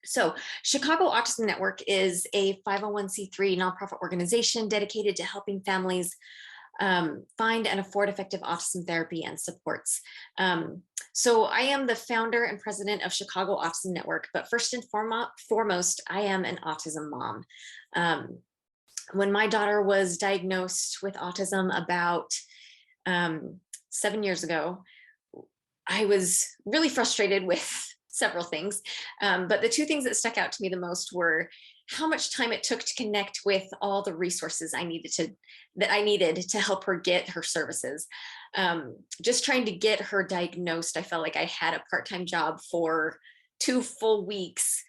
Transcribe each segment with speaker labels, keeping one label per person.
Speaker 1: So Chicago Autism Network is a 501c3 nonprofit organization dedicated to helping families find and afford effective autism therapy and supports. So I am the founder and president of Chicago Autism Network, but first and foremost, I am an autism mom. When my daughter was diagnosed with autism about 7 years ago, I was really frustrated with several things. But the two things that stuck out to me the most were how much time it took to connect with all the resources I needed to help her get her services. Just trying to get her diagnosed, I felt like I had a part-time job for 2 full weeks,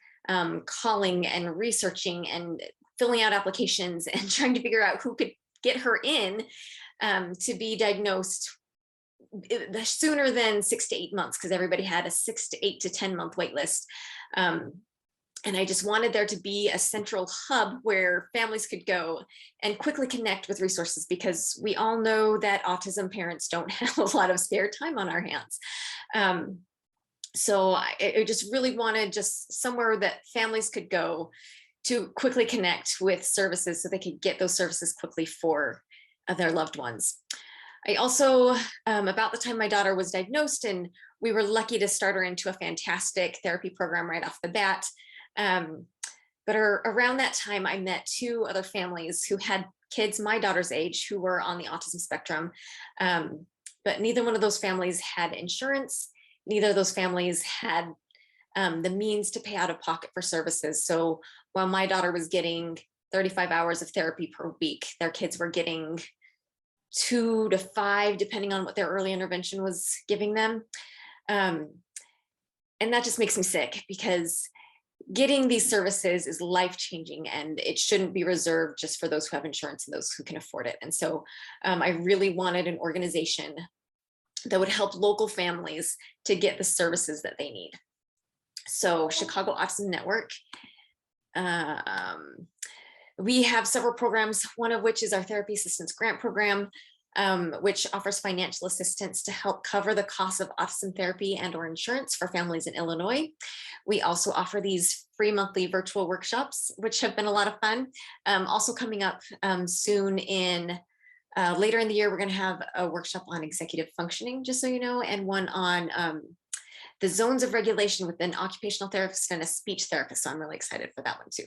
Speaker 1: calling and researching and filling out applications and trying to figure out who could get her in to be diagnosed sooner than 6 to 8 months, because everybody had a 6 to 8 to 10 month wait list. And I just wanted there to be a central hub where families could go and quickly connect with resources, because we all know that autism parents don't have a lot of spare time on our hands. So I just really wanted just somewhere that families could go to quickly connect with services so they could get those services quickly for their loved ones. I also, about the time my daughter was diagnosed, and we were lucky to start her into a fantastic therapy program right off the bat. But around that time, I met 2 other families who had kids my daughter's age who were on the autism spectrum. But neither one of those families had insurance. Neither of those families had the means to pay out of pocket for services. So while my daughter was getting 35 hours of therapy per week, their kids were getting 2 to 5, depending on what their early intervention was giving them. And that just makes me sick, because getting these services is life-changing, and it shouldn't be reserved just for those who have insurance and those who can afford it. And so I really wanted an organization that would help local families to get the services that they need. So Chicago Autism Network, we have several programs, one of which is our therapy assistance grant program, which offers financial assistance to help cover the cost of autism therapy and or insurance for families in Illinois. We also offer these free monthly virtual workshops, which have been a lot of fun. Also coming up soon later in the year, we're going to have a workshop on executive functioning, just so you know, and one on the zones of regulation with an occupational therapist and a speech therapist. So I'm really excited for that one too.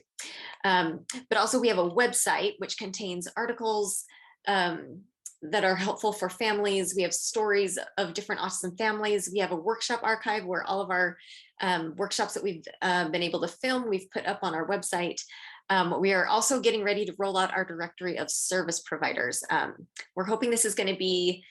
Speaker 1: But also we have a website which contains articles that are helpful for families. We have stories of different autism families. We have a workshop archive where all of our workshops that we've been able to film, we've put up on our website. We are also getting ready to roll out our directory of service providers. We're hoping this is going to be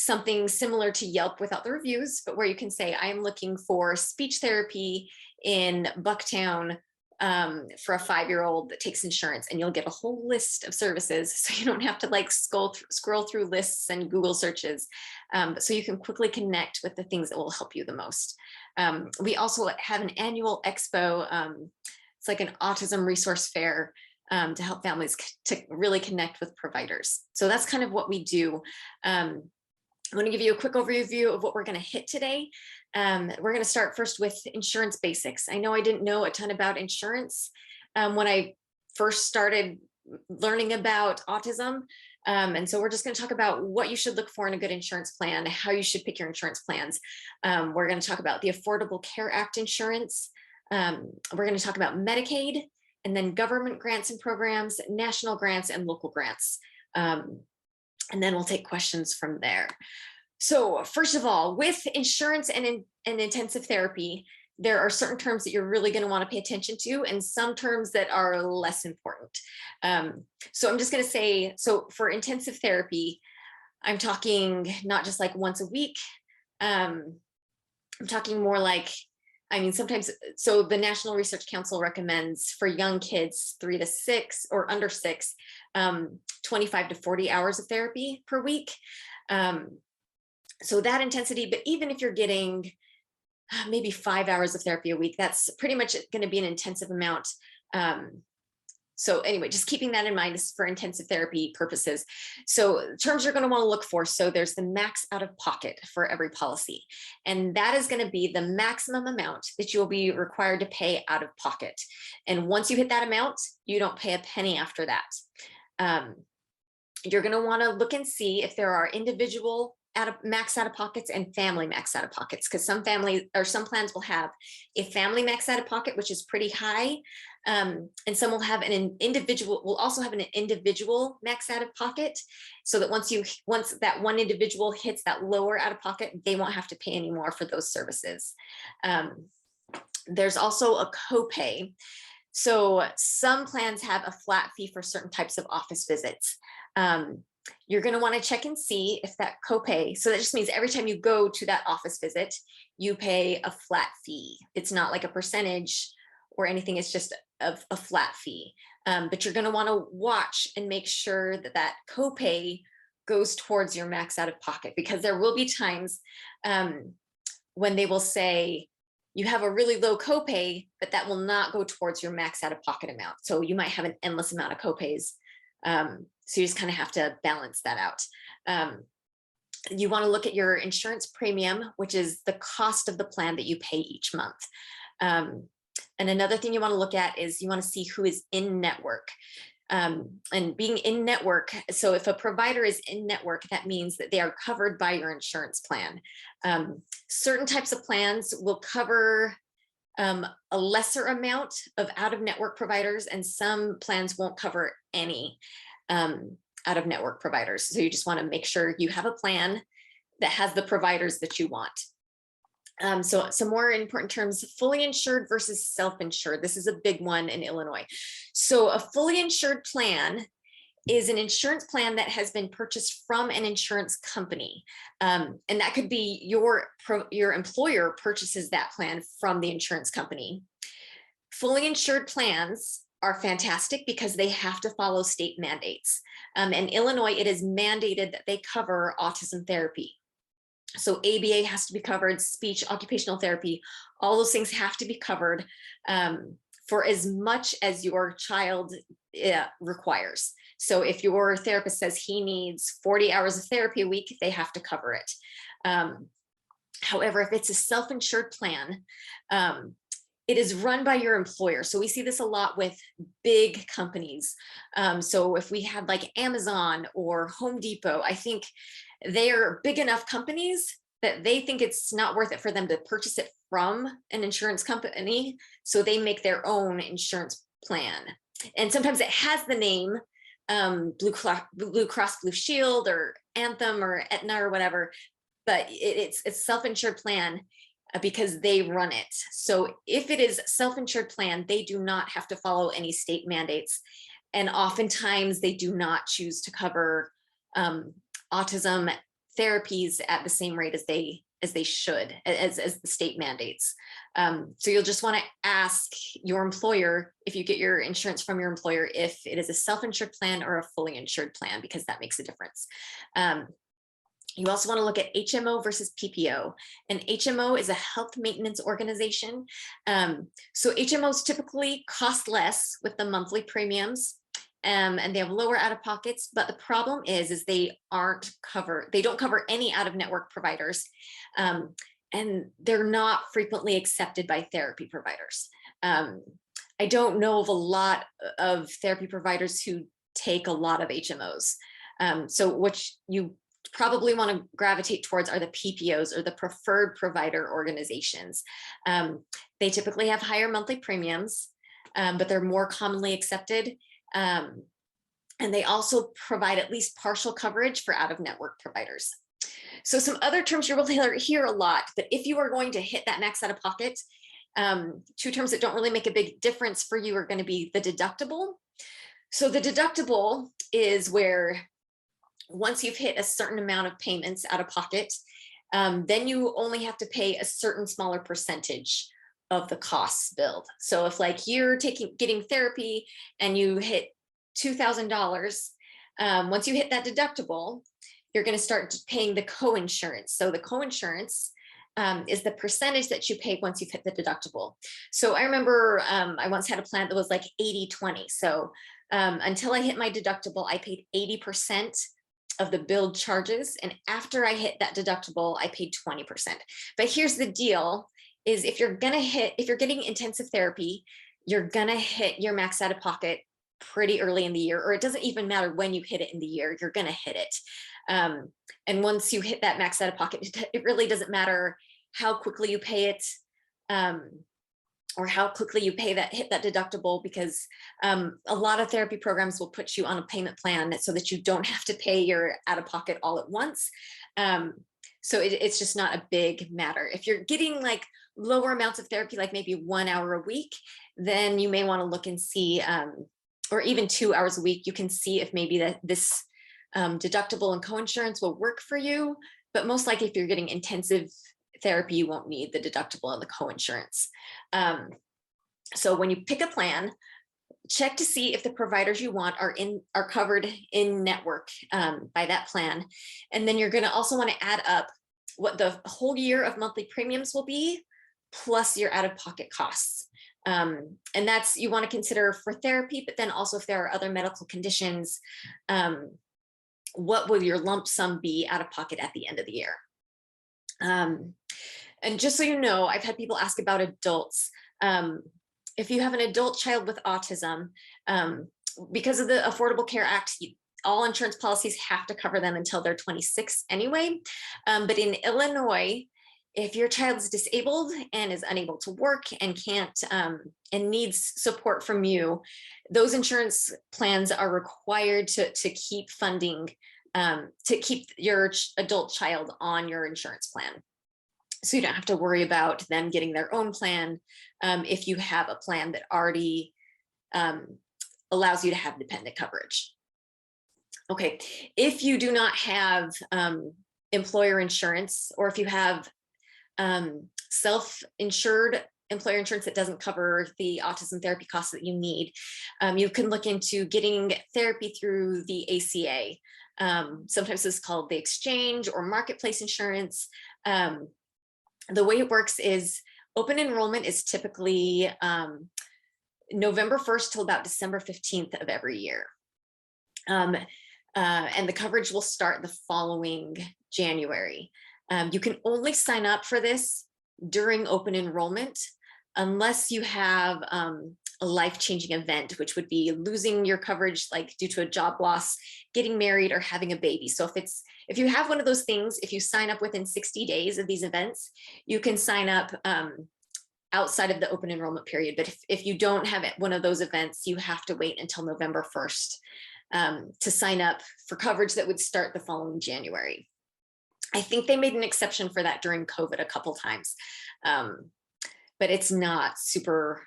Speaker 1: something similar to Yelp without the reviews, but where you can say, I'm looking for speech therapy in Bucktown for a 5-year-old that takes insurance, and you'll get a whole list of services. So you don't have to like scroll through lists and Google searches. So you can quickly connect with the things that will help you the most. We also have an annual expo. It's like an autism resource fair to help families to really connect with providers. So that's kind of what we do. I want to give you a quick overview of what we're going to hit today. We're going to start first with insurance basics. I know I didn't know a ton about insurance when I first started learning about autism. And so we're just going to talk about what you should look for in a good insurance plan, how you should pick your insurance plans. We're going to talk about the Affordable Care Act insurance. We're going to talk about Medicaid, and then government grants and programs, national grants, and local grants. And then we'll take questions from there. So first of all, with insurance and intensive therapy, there are certain terms that you're really going to want to pay attention to, and some terms that are less important. So I'm just going to say, so for intensive therapy, I'm talking not just like once a week. I'm talking more like, I mean, sometimes, so the National Research Council recommends for young kids 3 to 6 or under 6, 25 to 40 hours of therapy per week. So that intensity, but even if you're getting maybe 5 hours of therapy a week, that's pretty much going to be an intensive amount. So anyway, just keeping that in mind for intensive therapy purposes. So terms you're going to want to look for. So there's the max out of pocket for every policy. And that is going to be the maximum amount that you'll be required to pay out of pocket. And once you hit that amount, you don't pay a penny after that. You're going to want to look and see if there are individual max out of pockets and family max out of pockets, because some families or some plans will have a family max out of pocket, which is pretty high, and some will have an individual, will also have an individual max out of pocket, so that once that one individual hits that lower out of pocket, they won't have to pay any more for those services. There's also a copay. So some plans have a flat fee for certain types of office visits. You're going to want to check and see if that copay, so that just means every time you go to that office visit, you pay a flat fee. It's not like a percentage or anything, it's just a flat fee. But you're going to want to watch and make sure that that copay goes towards your max out of pocket, because there will be times when they will say, you have a really low copay, but that will not go towards your max out of pocket amount. So you might have an endless amount of copays. So you just kind of have to balance that out. You want to look at your insurance premium, which is the cost of the plan that you pay each month. And another thing you want to look at is you want to see who is in network. And being in network, so if a provider is in network, that means that they are covered by your insurance plan. Certain types of plans will cover a lesser amount of out-of-network providers, and some plans won't cover any out-of-network providers. So you just want to make sure you have a plan that has the providers that you want. So some more important terms: fully insured versus self-insured. This is a big one in Illinois. So a fully insured plan is an insurance plan that has been purchased from an insurance company. And that could be your employer purchases that plan from the insurance company. Fully insured plans are fantastic because they have to follow state mandates. In Illinois, it is mandated that they cover autism therapy. So ABA has to be covered, speech, occupational therapy, all those things have to be covered for as much as your child requires. So if your therapist says he needs 40 hours of therapy a week, they have to cover it. However, if it's a self-insured plan, it is run by your employer. So we see this a lot with big companies. So if we had like Amazon or Home Depot, I think they are big enough companies that they think it's not worth it for them to purchase it from an insurance company. So they make their own insurance plan. And sometimes it has the name Blue Cross Blue Shield or Anthem or Aetna or whatever, but it's a self-insured plan because they run it. So if it is self-insured plan, they do not have to follow any state mandates. And oftentimes they do not choose to cover autism therapies at the same rate as they should, as the state mandates. So you'll just want to ask your employer, if you get your insurance from your employer, if it is a self-insured plan or a fully insured plan, because that makes a difference. You also want to look at HMO versus PPO. And HMO is a health maintenance organization. So HMOs typically cost less with the monthly premiums. And they have lower out-of-pockets, but the problem is they aren't covered. They don't cover any out-of-network providers, and they're not frequently accepted by therapy providers. I don't know of a lot of therapy providers who take a lot of HMOs. So what you probably want to gravitate towards are the PPOs, or the preferred provider organizations. They typically have higher monthly premiums, but they're more commonly accepted. And they also provide at least partial coverage for out-of-network providers. So some other terms you will hear a lot, but if you are going to hit that max out of pocket, two terms that don't really make a big difference for you are going to be the deductible. So the deductible is where once you've hit a certain amount of payments out of pocket, then you only have to pay a certain smaller percentage of the costs billed. So if like you're getting therapy and you hit $2,000, once you hit that deductible, you're going to start paying the co-insurance. So the co-insurance is the percentage that you pay once you've hit the deductible. So I remember I once had a plan that was like 80-20. So until I hit my deductible, I paid 80% of the billed charges. And after I hit that deductible, I paid 20%. But here's the deal is if you're getting intensive therapy, you're gonna hit your max out of pocket pretty early in the year, or it doesn't even matter when you hit it in the year, you're gonna hit it. And once you hit that max out of pocket, it really doesn't matter how quickly you pay it, or how quickly you hit that deductible, because a lot of therapy programs will put you on a payment plan so that you don't have to pay your out of pocket all at once. So it's just not a big matter. If you're getting like lower amounts of therapy, like maybe 1 hour a week, then you may want to look and see, or even 2 hours a week, you can see if maybe this deductible and coinsurance will work for you. But most likely if you're getting intensive therapy, you won't need the deductible and the coinsurance. So when you pick a plan, check to see if the providers you want are covered in network by that plan. And then you're going to also want to add up what the whole year of monthly premiums will be, plus your out-of-pocket costs. And that's, you want to consider for therapy, but then also if there are other medical conditions, what will your lump sum be out of pocket at the end of the year? And just so you know, I've had people ask about adults. If you have an adult child with autism, because of the Affordable Care Act, all insurance policies have to cover them until they're 26 anyway. But in Illinois, if your child's disabled and is unable to work and can't and needs support from you, those insurance plans are required to keep funding, to keep your adult child on your insurance plan. So you don't have to worry about them getting their own plan if you have a plan that already allows you to have dependent coverage. Okay, if you do not have employer insurance, or if you have self-insured employer insurance that doesn't cover the autism therapy costs that you need, you can look into getting therapy through the ACA. Sometimes it's called the exchange or marketplace insurance. The way it works is open enrollment is typically November 1st till about December 15th of every year. And the coverage will start the following January. You can only sign up for this during open enrollment unless you have a life-changing event, which would be losing your coverage, like due to a job loss, getting married, or having a baby. So if you have one of those things, if you sign up within 60 days of these events, you can sign up outside of the open enrollment period. But if you don't have one of those events, you have to wait until November 1st to sign up for coverage that would start the following January. I think they made an exception for that during COVID a couple times, but it's not super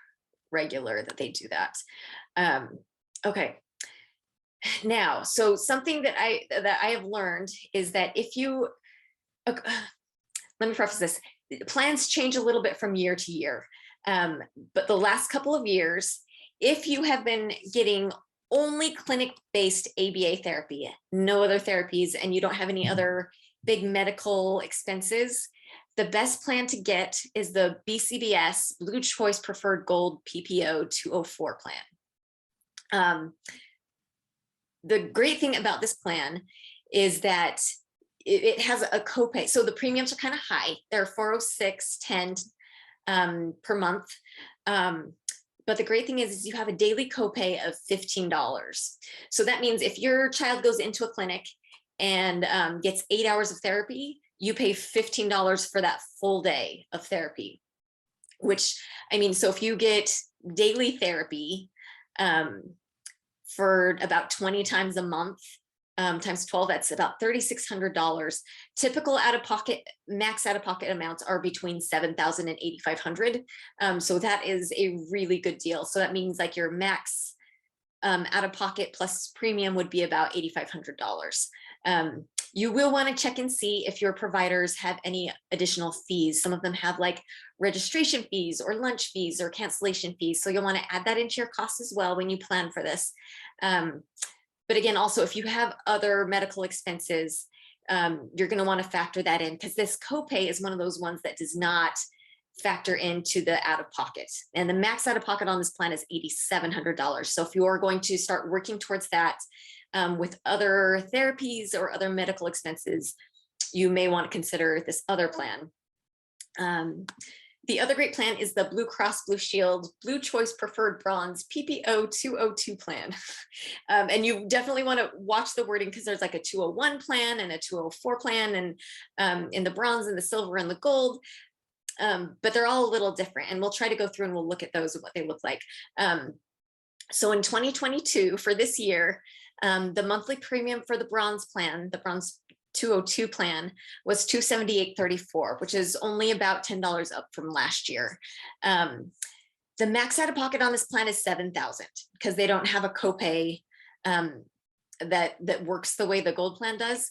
Speaker 1: regular that they do that. Okay. Now, so something that I have learned is that if you, let me preface this, plans change a little bit from year to year, but the last couple of years, if you have been getting only clinic-based ABA therapy, no other therapies, and you don't have any other big medical expenses, the best plan to get is the BCBS Blue Choice Preferred Gold PPO 204 plan. The great thing about this plan is that it has a copay. So the premiums are kind of high. They're $406.10 per month. But the great thing is you have a daily copay of $15. So that means if your child goes into a clinic and gets 8 hours of therapy, you pay $15 for that full day of therapy, which, I mean, so if you get daily therapy for about 20 times a month, times 12, that's about $3,600. Typical out-of-pocket, max out-of-pocket amounts are between $7,000 and $8,500. So that is a really good deal. So that means like your max out-of-pocket plus premium would be about $8,500. You will want to check and see if your providers have any additional fees. Some of them have like registration fees or lunch fees or cancellation fees. So you'll want to add that into your costs as well when you plan for this. But again, also, if you have other medical expenses, you're going to want to factor that in, because this copay is one of those ones that does not factor into the out-of-pocket. And the max out-of-pocket on this plan is $8,700. So if you're going to start working towards that with other therapies or other medical expenses, you may want to consider this other plan. The other great plan is the Blue Cross Blue Shield Blue Choice Preferred Bronze PPO 202 plan. And you definitely want to watch the wording, because there's like a 201 plan and a 204 plan, and in the bronze and the silver and the gold. But they're all a little different, and we'll try to go through and we'll look at those and what they look like. So in 2022, for this year, the monthly premium for the bronze plan, the bronze 202 plan, was $278.34, which is only about $10 up from last year. The max out of pocket on this plan is $7,000, because they don't have a copay that works the way the gold plan does.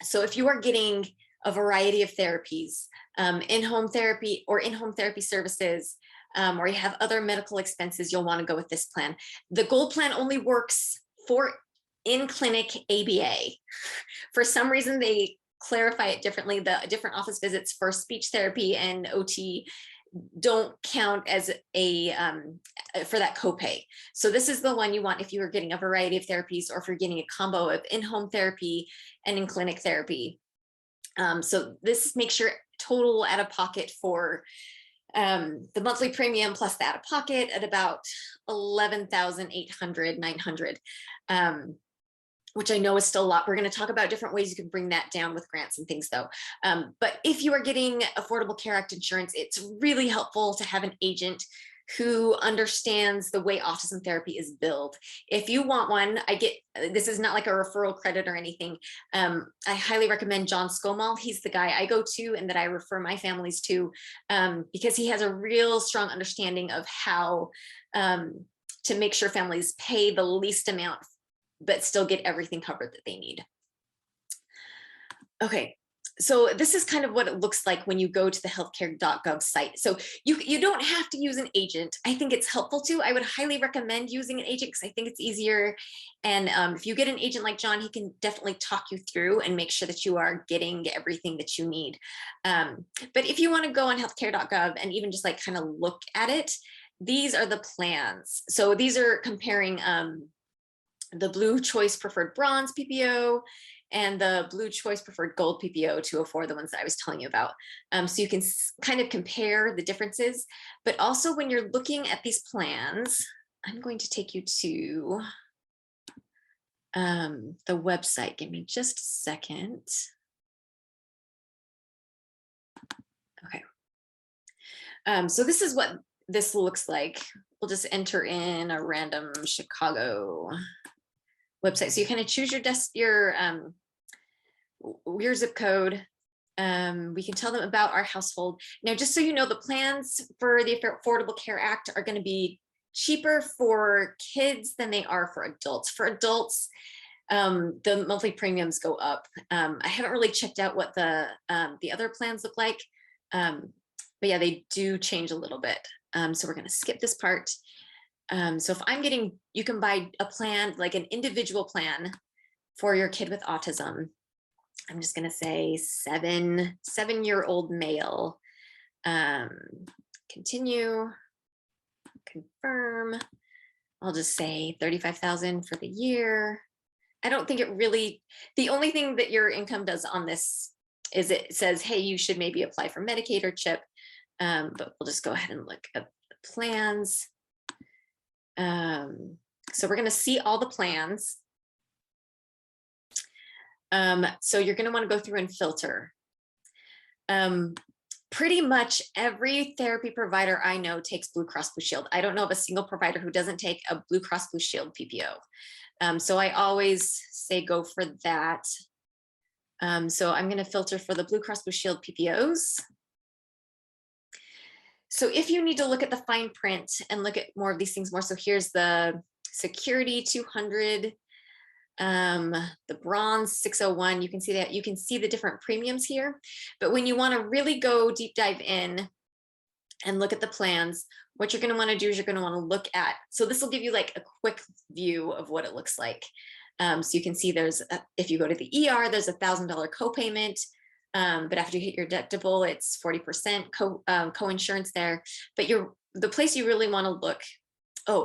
Speaker 1: So if you are getting a variety of therapies, in-home therapy or in-home therapy services, or you have other medical expenses, you'll want to go with this plan. The gold plan only works for in-clinic ABA. For some reason, they clarify it differently. The different office visits for speech therapy and OT don't count as a for that copay. So this is the one you want if you are getting a variety of therapies, or if you're getting a combo of in-home therapy and in-clinic therapy. So this makes your total out of pocket for the monthly premium plus the out of pocket at about $11,800, $900, which I know is still a lot. We're going to talk about different ways you can bring that down with grants and things, though. But if you are getting Affordable Care Act insurance, it's really helpful to have an agent who understands the way autism therapy is billed. If you want one, this is not like a referral credit or anything. I highly recommend John Scomal. He's the guy I go to and that I refer my families to, because he has a real strong understanding of how to make sure families pay the least amount, but still get everything covered that they need. Okay. So this is kind of what it looks like when you go to the healthcare.gov site. So you don't have to use an agent. I think it's helpful to. I would highly recommend using an agent, because I think it's easier. And if you get an agent like John, he can definitely talk you through and make sure that you are getting everything that you need. But if you want to go on healthcare.gov and even just like kind of look at it, these are the plans. So these are comparing the Blue Choice Preferred Bronze PPO and the Blue Choice Preferred Gold PPO 204, the ones that I was telling you about. So you can kind of compare the differences, but also when you're looking at these plans, I'm going to take you to the website. Give me just a second. Okay. So this is what this looks like. We'll just enter in a random Chicago website. So you kind of choose your zip code. We can tell them about our household. Now, just so you know, the plans for the Affordable Care Act are going to be cheaper for kids than they are for adults. For adults, the monthly premiums go up. I haven't really checked out what the other plans look like, but yeah, they do change a little bit. So we're going to skip this part. So if I'm getting, you can buy a plan, like an individual plan for your kid with autism. I'm just going to say seven-year-old male. Continue, confirm. I'll just say $35,000 for the year. I don't think it really, the only thing that your income does on this is it says, hey, you should maybe apply for Medicaid or CHIP. But we'll just go ahead and look at the plans. So we're going to see all the plans. So you're going to want to go through and filter. Pretty much every therapy provider I know takes Blue Cross Blue Shield. I don't know of a single provider who doesn't take a Blue Cross Blue Shield PPO. So I always say go for that. So I'm going to filter for the Blue Cross Blue Shield PPOs. So if you need to look at the fine print and look at more of these things more, so here's the Security 200, the Bronze 601, you can see that, you can see the different premiums here. But when you want to really go deep dive in and look at the plans, what you're going to want to do is you're going to want to look at, so this will give you like a quick view of what it looks like. So you can see there's, if you go to the ER, there's $1,000 copayment. But after you hit your deductible, it's 40% co-insurance there. But the place you really want to look,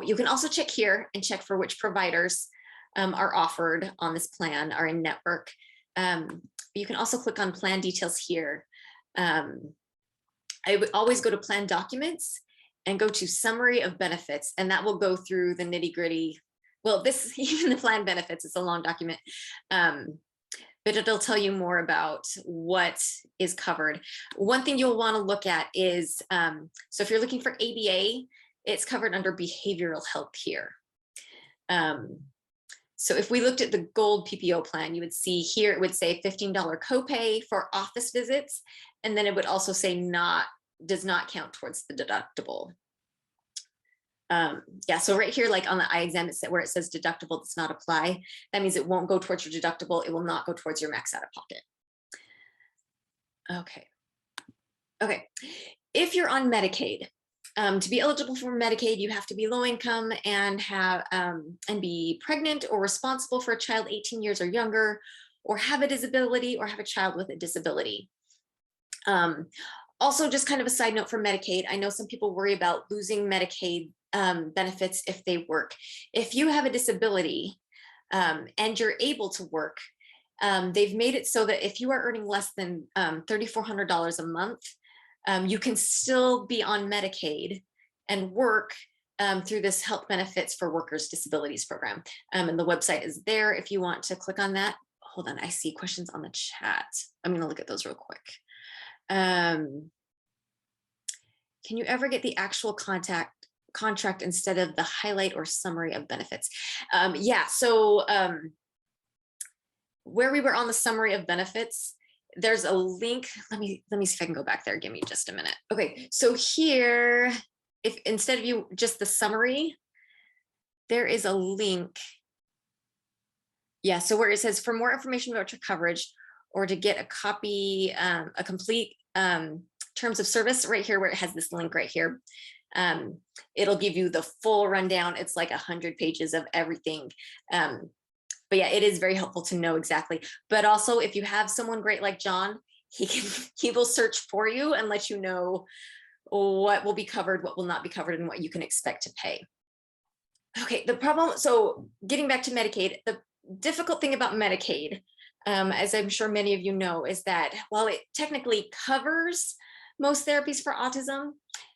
Speaker 1: you can also check here and check for which providers are offered on this plan, are in network. You can also click on plan details here. I would always go to plan documents and go to summary of benefits, and that will go through the nitty gritty. Well, even the plan benefits, it's a long document, but it'll tell you more about what is covered. One thing you'll want to look at is, so if you're looking for ABA, it's covered under behavioral health here. So if we looked at the gold PPO plan, you would see here, it would say $15 copay for office visits. And then it would also say does not count towards the deductible. Yeah, so right here, like on the eye exam, it's where it says deductible does not apply. That means it won't go towards your deductible. It will not go towards your max out of pocket. Okay. If you're on Medicaid, to be eligible for Medicaid, you have to be low income and be pregnant or responsible for a child 18 years or younger, or have a disability or have a child with a disability. Also, just kind of a side note for Medicaid, I know some people worry about losing Medicaid benefits if they work. If you have a disability and you're able to work, they've made it so that if you are earning less than $3,400 a month, you can still be on Medicaid and work through this Health Benefits for Workers Disabilities program. And the website is there if you want to click on that. Hold on, I see questions on the chat. I'm going to look at those real quick. Can you ever get the actual contract instead of the highlight or summary of benefits? Yeah, so where we were on the summary of benefits, there's a link. Let me see if I can go back there. Give me just a minute. Okay, so here, if instead of just the summary, there is a link. Yeah, so where it says for more information about your coverage or to get a copy, a complete terms of service, right here where it has this link right here, it'll give you the full rundown. It's like 100 pages of everything. But yeah, it is very helpful to know exactly. But also, if you have someone great like John, he will search for you and let you know what will be covered, what will not be covered, and what you can expect to pay. Okay, so getting back to Medicaid, the difficult thing about Medicaid, as I'm sure many of you know, is that while it technically covers most therapies for autism,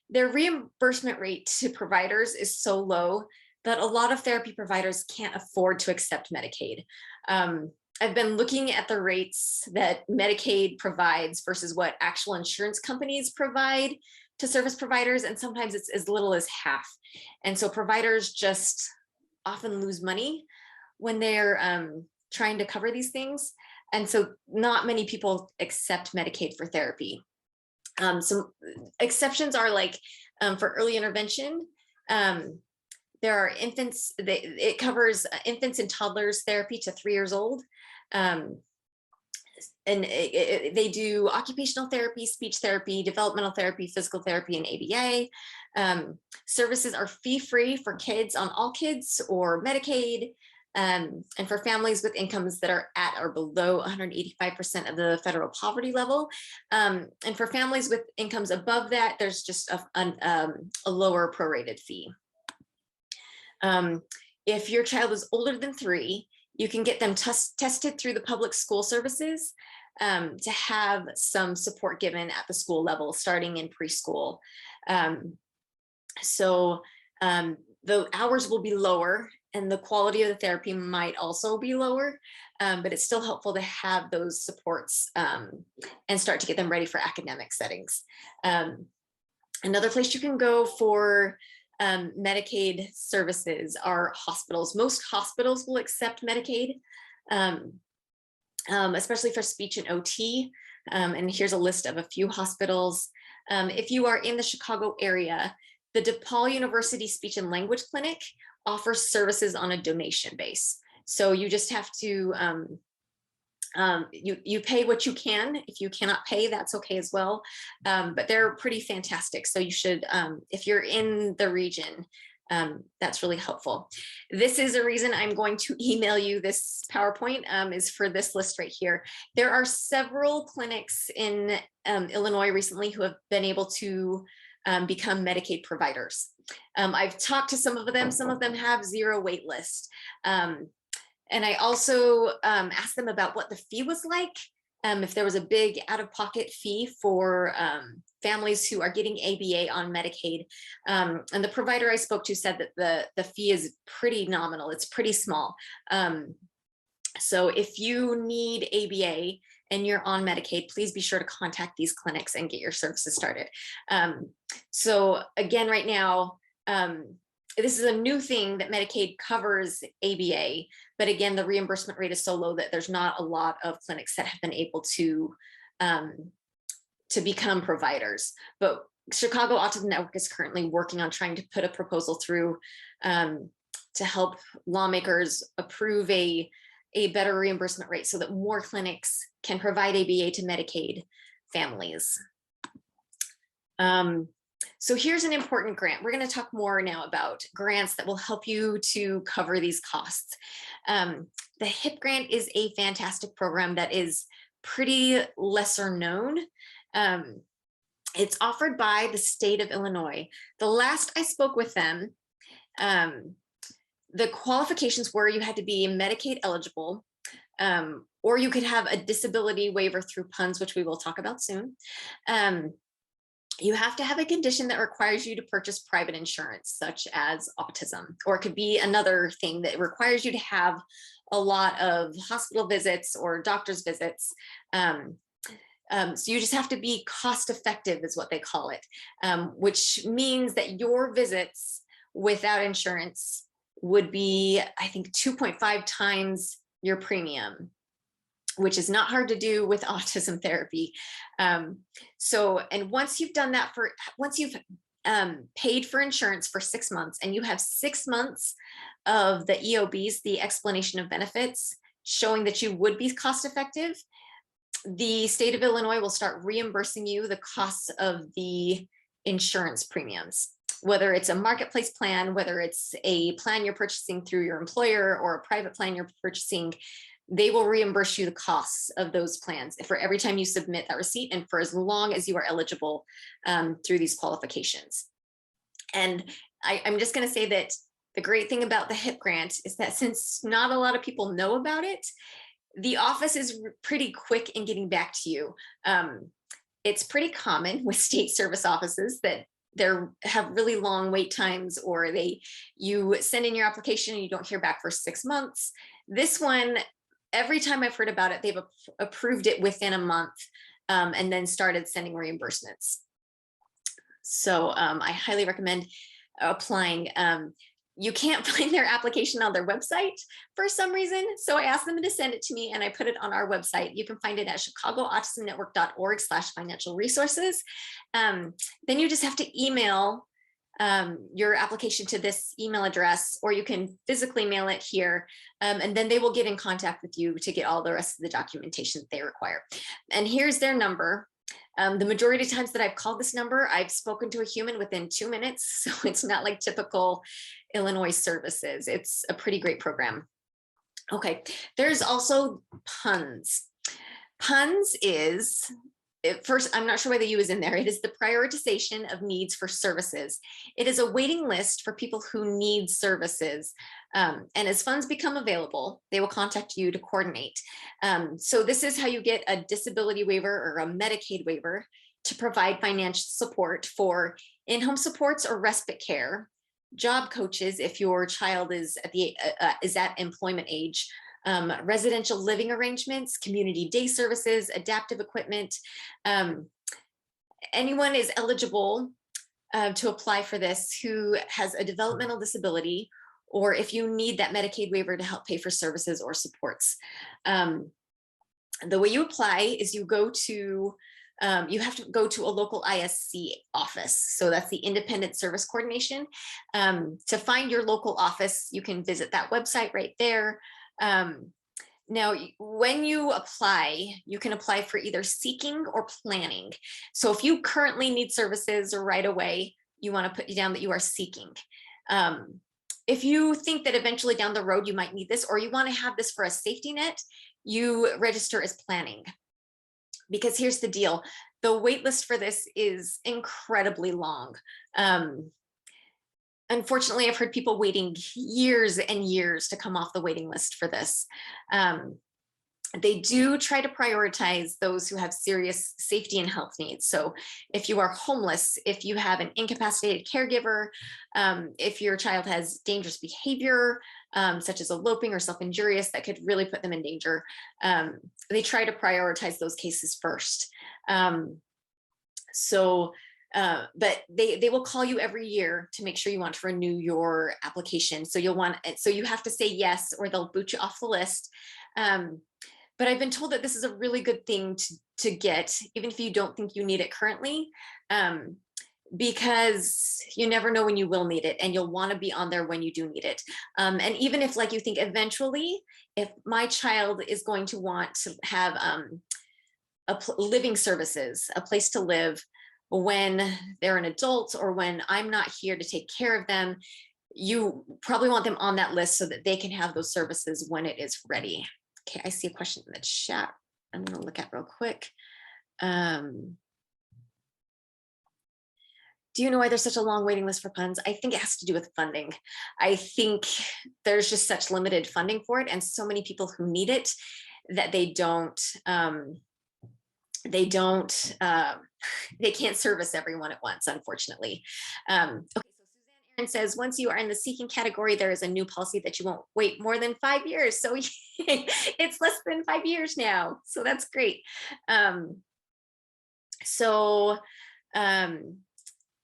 Speaker 1: their reimbursement rate to providers is so low that a lot of therapy providers can't afford to accept Medicaid. I've been looking at the rates that Medicaid provides versus what actual insurance companies provide to service providers, and sometimes it's as little as half. And so providers just often lose money when they're trying to cover these things. And so not many people accept Medicaid for therapy. Some exceptions are like for early intervention, there are infants, it covers infants and toddlers therapy to 3 years old. And they do occupational therapy, speech therapy, developmental therapy, physical therapy, and ABA. Services are fee-free for kids on All Kids or Medicaid. And for families with incomes that are at or below 185% of the federal poverty level. And for families with incomes above that, there's just a lower prorated fee. If your child is older than 3, you can get them tested through the public school services to have some support given at the school level, starting in preschool. So the hours will be lower and the quality of the therapy might also be lower, but it's still helpful to have those supports and start to get them ready for academic settings. Another place you can go for Medicaid services are hospitals. Most hospitals will accept Medicaid, especially for speech and OT. And here's a list of a few hospitals. If you are in the Chicago area, the DePaul University Speech and Language Clinic offers services on a donation base. So you just have to, you pay what you can. If you cannot pay, that's okay as well. But they're pretty fantastic. So you should, if you're in the region, That's really helpful. This is a reason I'm going to email you this PowerPoint, is for this list right here. There are several clinics in Illinois recently who have been able to become Medicaid providers. I've talked to some of them have zero wait list. And I also asked them about what the fee was like, if there was a big out-of-pocket fee for families who are getting ABA on Medicaid. And the provider I spoke to said that the fee is pretty nominal. It's pretty small. So if you need ABA and you're on Medicaid, please be sure to contact these clinics and get your services started. So again, right now, this is a new thing that Medicaid covers ABA, but again, the reimbursement rate is so low that there's not a lot of clinics that have been able to become providers. But Chicago Autism Network is currently working on trying to put a proposal through to help lawmakers approve a better reimbursement rate so that more clinics can provide ABA to Medicaid families. So here's an important grant. We're going to talk more now about grants that will help you to cover these costs. The HIP grant is a fantastic program that is pretty lesser known. It's offered by the state of Illinois. The last I spoke with them, the qualifications were you had to be Medicaid eligible, or you could have a disability waiver through PUNS, which we will talk about soon. You have to have a condition that requires you to purchase private insurance, such as autism, or it could be another thing that requires you to have a lot of hospital visits or doctor's visits. So you just have to be cost effective is what they call it, which means that your visits without insurance would be, I think, 2.5 times your premium, which is not hard to do with autism therapy. And once you've done that once you've paid for insurance for 6 months and you have 6 months of the EOBs, the explanation of benefits, showing that you would be cost effective, the state of Illinois will start reimbursing you the costs of the insurance premiums, whether it's a marketplace plan, whether it's a plan you're purchasing through your employer or a private plan you're purchasing. They will reimburse you the costs of those plans for every time you submit that receipt and for as long as you are eligible through these qualifications. And I'm just going to say that the great thing about the HIP grant is that since not a lot of people know about it, the office is pretty quick in getting back to you. It's pretty common with state service offices that have really long wait times, or you send in your application and you don't hear back for 6 months. This one, every time I've heard about it, they've approved it within a month and then started sending reimbursements. So I highly recommend applying. You can't find their application on their website for some reason. So I asked them to send it to me and I put it on our website. You can find it at chicagoautismnetwork.org/financial resources. Then you just have to email your application to this email address, or you can physically mail it here, and then they will get in contact with you to get all the rest of the documentation that they require. And here's their number. The majority of times that I've called this number, I've spoken to a human within 2 minutes, so it's not like typical Illinois services. It's a pretty great program. Okay, there's also PUNS. PUNS is, first, I'm not sure why the U is in there. It is the prioritization of needs for services. It is a waiting list for people who need services. And as funds become available, they will contact you to coordinate. So this is how you get a disability waiver or a Medicaid waiver to provide financial support for in-home supports or respite care, job coaches if your child is at employment age, residential living arrangements, community day services, adaptive equipment. Anyone is eligible to apply for this who has a developmental disability, or if you need that Medicaid waiver to help pay for services or supports. The way you apply is you have to go to a local ISC office. So that's the Independent Service Coordination. To find your local office, you can visit that website right there. Now, when you apply, you can apply for either seeking or planning. So if you currently need services right away, you want to put down that you are seeking. If you think that eventually down the road you might need this, or you want to have this for a safety net, you register as planning. Because here's the deal, the wait list for this is incredibly long. Unfortunately, I've heard people waiting years and years to come off the waiting list for this. They do try to prioritize those who have serious safety and health needs. So if you are homeless, if you have an incapacitated caregiver, if your child has dangerous behavior, such as eloping or self-injurious that could really put them in danger, they try to prioritize those cases first. But they will call you every year to make sure you want to renew your application. So you have to say yes, or they'll boot you off the list. But I've been told that this is a really good thing to get, even if you don't think you need it currently, because you never know when you will need it, and you'll want to be on there when you do need it. And even if, like, you think eventually, if my child is going to want to have living services, a place to live when they're an adult, or when I'm not here to take care of them, you probably want them on that list so that they can have those services when it is ready. Okay, I see a question in the chat I'm going to look at real quick. Do you know why there's such a long waiting list for PUNs? I think it has to do with funding. I think there's just such limited funding for it, and so many people who need it that they can't service everyone at once, unfortunately. Okay, so Suzanne Aaron says, once you are in the seeking category, there is a new policy that you won't wait more than 5 years. So it's less than 5 years now. So that's great.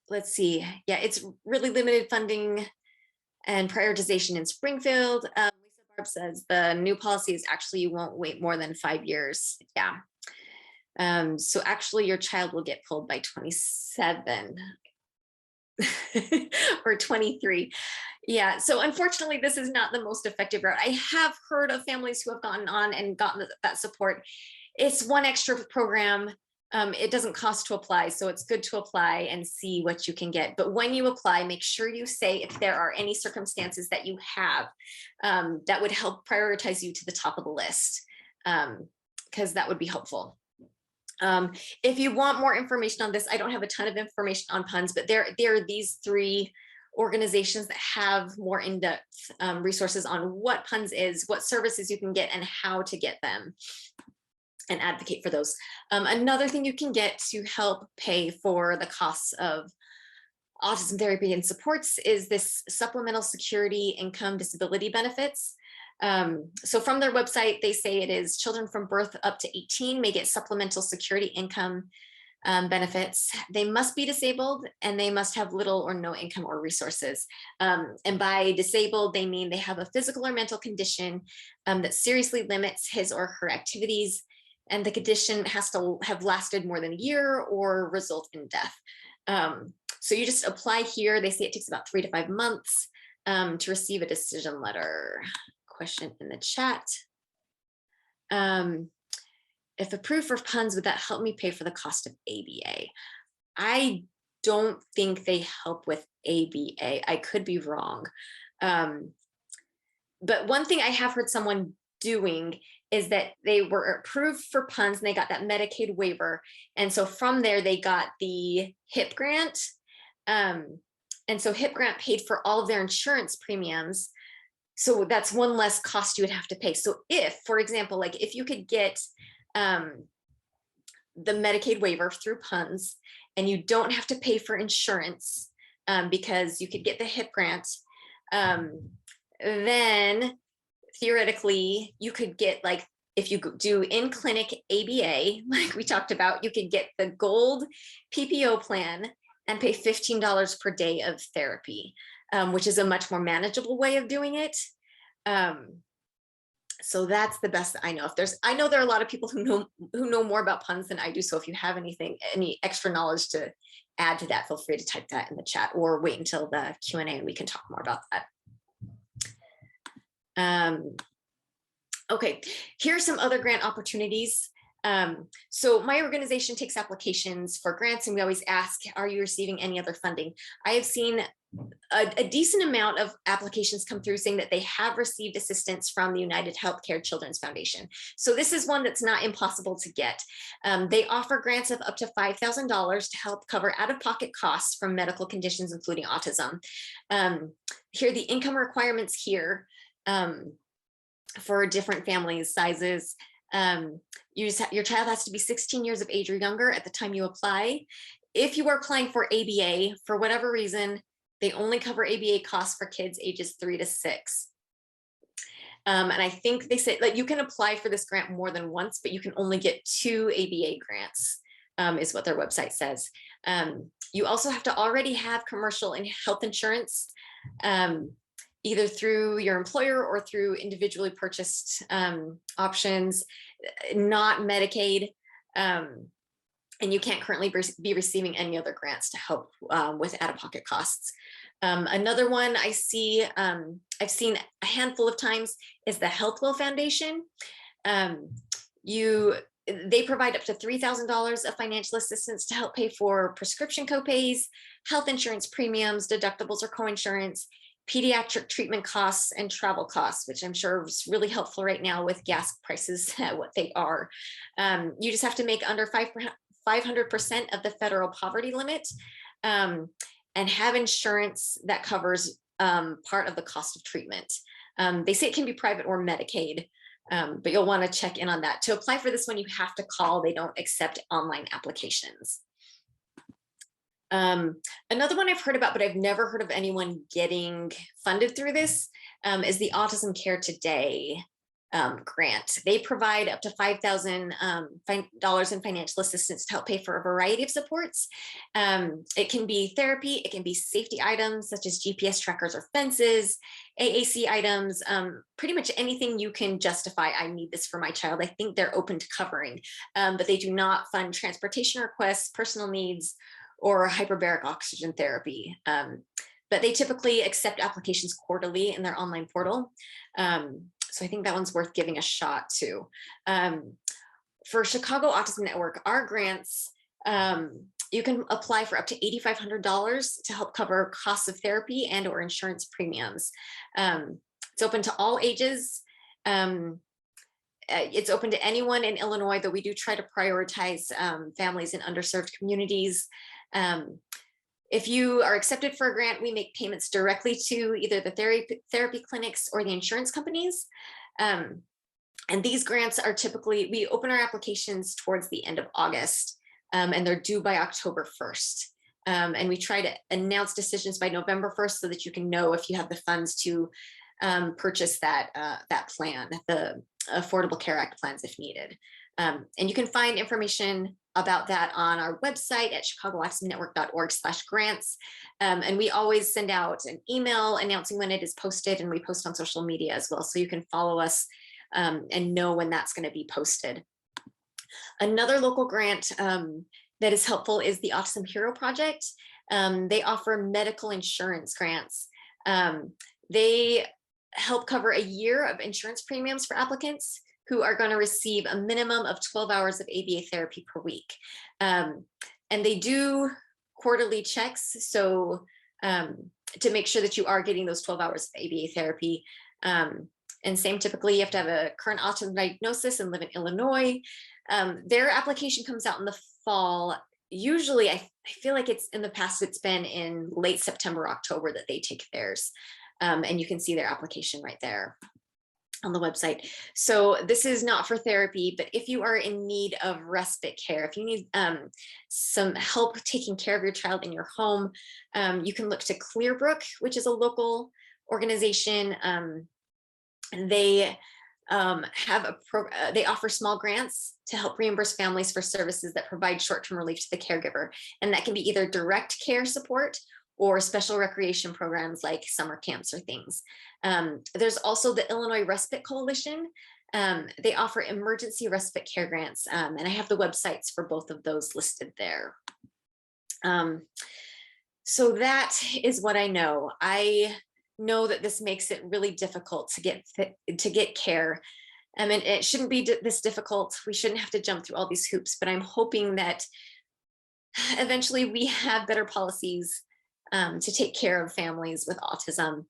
Speaker 1: Let's see. Yeah, it's really limited funding and prioritization in Springfield. Lisa Barb says the new policy is actually you won't wait more than 5 years. Yeah. So actually your child will get pulled by 27 or 23. Yeah, so unfortunately, this is not the most effective route. I have heard of families who have gotten on and gotten that support. It's one extra program. It doesn't cost to apply, so it's good to apply and see what you can get. But when you apply, make sure you say if there are any circumstances that you have that would help prioritize you to the top of the list, because that would be helpful. If you want more information on this, I don't have a ton of information on PUNs, but there are these 3 organizations that have more in-depth resources on what PUNs is, what services you can get, and how to get them, and advocate for those. Another thing you can get to help pay for the costs of autism therapy and supports is this supplemental security income disability benefits. So from their website, they say it is children from birth up to 18 may get supplemental security income benefits. They must be disabled, and they must have little or no income or resources. And by disabled, they mean they have a physical or mental condition that seriously limits his or her activities, and the condition has to have lasted more than a year or result in death. So you just apply here. They say it takes about 3 to 5 months to receive a decision letter. Question in the chat. If approved for PUNs, would that help me pay for the cost of ABA? I don't think they help with ABA. I could be wrong. But one thing I have heard someone doing is that they were approved for PUNs and they got that Medicaid waiver. And so from there, they got the HIP grant. And so HIP grant paid for all of their insurance premiums. So that's one less cost you would have to pay. So if, for example, like if you could get the Medicaid waiver through PUNs and you don't have to pay for insurance because you could get the HIP grant, then theoretically you could get, like, if you do in-clinic ABA, like we talked about, you could get the gold PPO plan and pay $15 per day of therapy, which is a much more manageable way of doing it. So that's the best that I know. I know there are a lot of people who know more about PUNs than I do. So if you have any extra knowledge to add to that, feel free to type that in the chat or wait until the Q&A and we can talk more about that. Okay, here are some other grant opportunities. So my organization takes applications for grants, and we always ask, are you receiving any other funding? I have seen a decent amount of applications come through saying that they have received assistance from the United Healthcare Children's Foundation. So this is one that's not impossible to get. They offer grants of up to $5,000 to help cover out-of-pocket costs from medical conditions, including autism. Here are the income requirements here for different families, sizes. Your child has to be 16 years of age or younger at the time you apply. If you are applying for ABA, for whatever reason, they only cover ABA costs for kids ages 3 to 6. And I think they say that you can apply for this grant more than once, but you can only get 2 ABA grants, is what their website says. You also have to already have commercial and health insurance, either through your employer or through individually purchased options, not Medicaid. And you can't currently be receiving any other grants to help with out-of-pocket costs. Another one I see, I've seen a handful of times, is the Healthwell Foundation. They provide up to $3,000 of financial assistance to help pay for prescription copays, health insurance premiums, deductibles or coinsurance, pediatric treatment costs, and travel costs, which I'm sure is really helpful right now with gas prices at what they are. You just have to make under 500% of the federal poverty limit, and have insurance that covers part of the cost of treatment. They say it can be private or Medicaid, but you'll want to check in on that. To apply for this one, you have to call. They don't accept online applications. Another one I've heard about, but I've never heard of anyone getting funded through this, is the Autism Care Today grant. They provide up to $5,000 in financial assistance to help pay for a variety of supports. It can be therapy, it can be safety items such as GPS trackers or fences, AAC items, pretty much anything you can justify, I need this for my child. I think they're open to covering, but they do not fund transportation requests, personal needs, or hyperbaric oxygen therapy. But they typically accept applications quarterly in their online portal. So I think that one's worth giving a shot to. For Chicago Autism Network, our grants, you can apply for up to $8,500 to help cover costs of therapy and or insurance premiums. It's open to all ages. It's open to anyone in Illinois, though we do try to prioritize families in underserved communities. If you are accepted for a grant, we make payments directly to either the therapy clinics or the insurance companies. And these grants are typically, we open our applications towards the end of August, and they're due by October 1st. And we try to announce decisions by November 1st so that you can know if you have the funds to purchase that plan, the Affordable Care Act plans if needed. And you can find information about that on our website at chicagoautismnetwork.org/grants. And we always send out an email announcing when it is posted, and we post on social media as well. So you can follow us and know when that's going to be posted. Another local grant that is helpful is the Autism Hero Project. They offer medical insurance grants. They help cover a year of insurance premiums for applicants who are going to receive a minimum of 12 hours of ABA therapy per week. And they do quarterly checks, so to make sure that you are getting those 12 hours of ABA therapy. And same, typically you have to have a current autism diagnosis and live in Illinois. Their application comes out in the fall. Usually, I feel like it's in the past, it's been in late September, October that they take theirs. And you can see their application right there on the website. So this is not for therapy, but if you are in need of respite care, if you need some help taking care of your child in your home, you can look to Clearbrook, which is a local organization. They they offer small grants to help reimburse families for services that provide short-term relief to the caregiver. And that can be either direct care support or special recreation programs like summer camps or things. There's also the Illinois Respite Coalition. They offer emergency respite care grants, and I have the websites for both of those listed there. So that is what I know. I know that this makes it really difficult to get care. And it shouldn't be this difficult. We shouldn't have to jump through all these hoops, but I'm hoping that eventually we have better policies to take care of families with autism.